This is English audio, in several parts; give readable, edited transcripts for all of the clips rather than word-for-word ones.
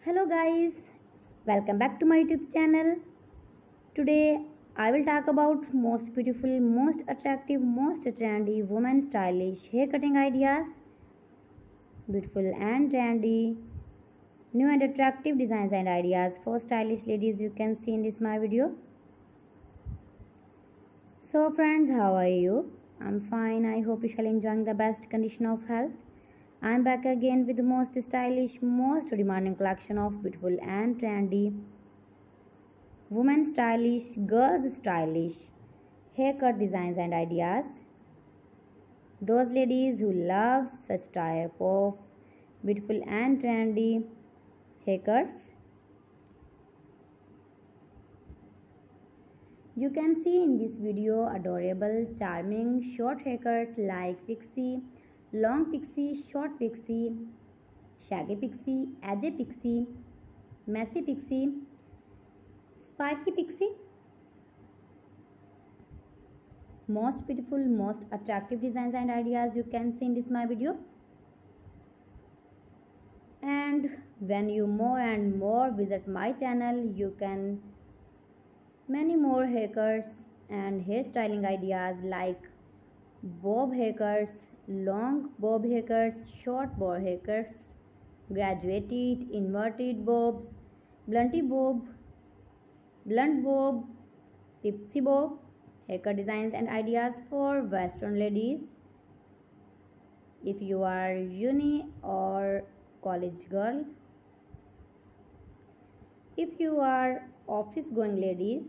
Hello guys, welcome back to my YouTube channel. Today I will talk about most beautiful, most attractive, most trendy, women stylish hair cutting ideas. Beautiful and trendy, new and attractive designs and ideas for stylish ladies you can see in this my video. So friends, how are you? I'm fine. I hope you shall enjoying the best condition of health. I'm back again with the most stylish, most demanding collection of beautiful and trendy, women stylish, girls stylish, haircut designs and ideas. Those ladies who love such type of beautiful and trendy haircuts. You can see in this video adorable, charming, short haircuts like Pixy, long Pixy, short Pixy, shaggy Pixy, edgy Pixy, messy Pixy, spiky Pixy. Most beautiful, most attractive designs and ideas you can see in this my video. And when you more and more visit my channel, you can many more haircuts and hairstyling ideas like bob haircuts, long bob haircuts, short bob haircuts, graduated, inverted bobs, blunty bob, blunt bob, pipsy bob, haircut designs and ideas for western ladies. If you are uni or college girl, if you are office going ladies,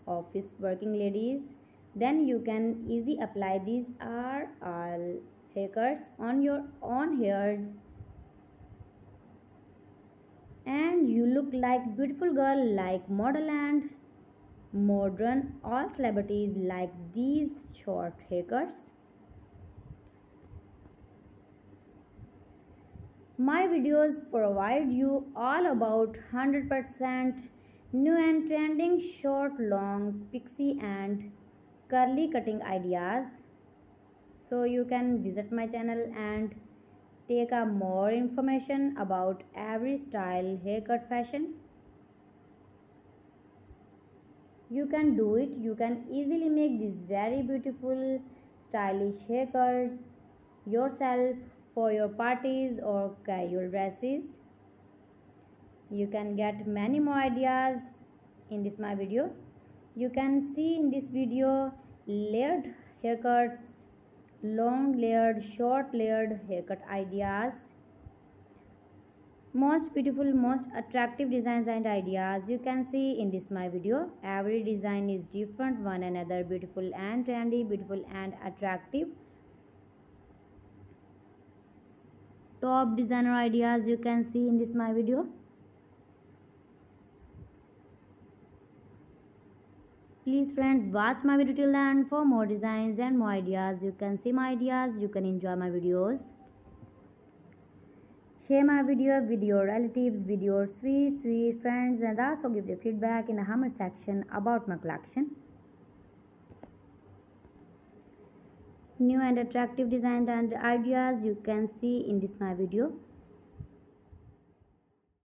office working ladies, then you can easily apply these are all haircuts on your own hairs and you look like beautiful girl, like model and modern all celebrities like these short haircuts. My videos provide you all about 100% new and trending short, long, pixie and curly cutting ideas. So you can visit my channel and take a more information about every style, haircut, fashion. You can do it. You can easily make these very beautiful, stylish haircuts yourself for your parties or casual dresses. You can get many more ideas in this my video. You can see in this video layered haircuts, long layered, short layered haircut ideas, most beautiful, most attractive designs and ideas you can see in this my video. Every design is different, one another, beautiful and trendy, beautiful and attractive. Top designer ideas you can see in this my video. Please friends, watch my video till the end for more designs and more ideas. You can see my ideas, you can enjoy my videos. Share my video with your relatives, with your sweet friends, and also give your feedback in the comment section about my collection. New and attractive designs and ideas you can see in this my video.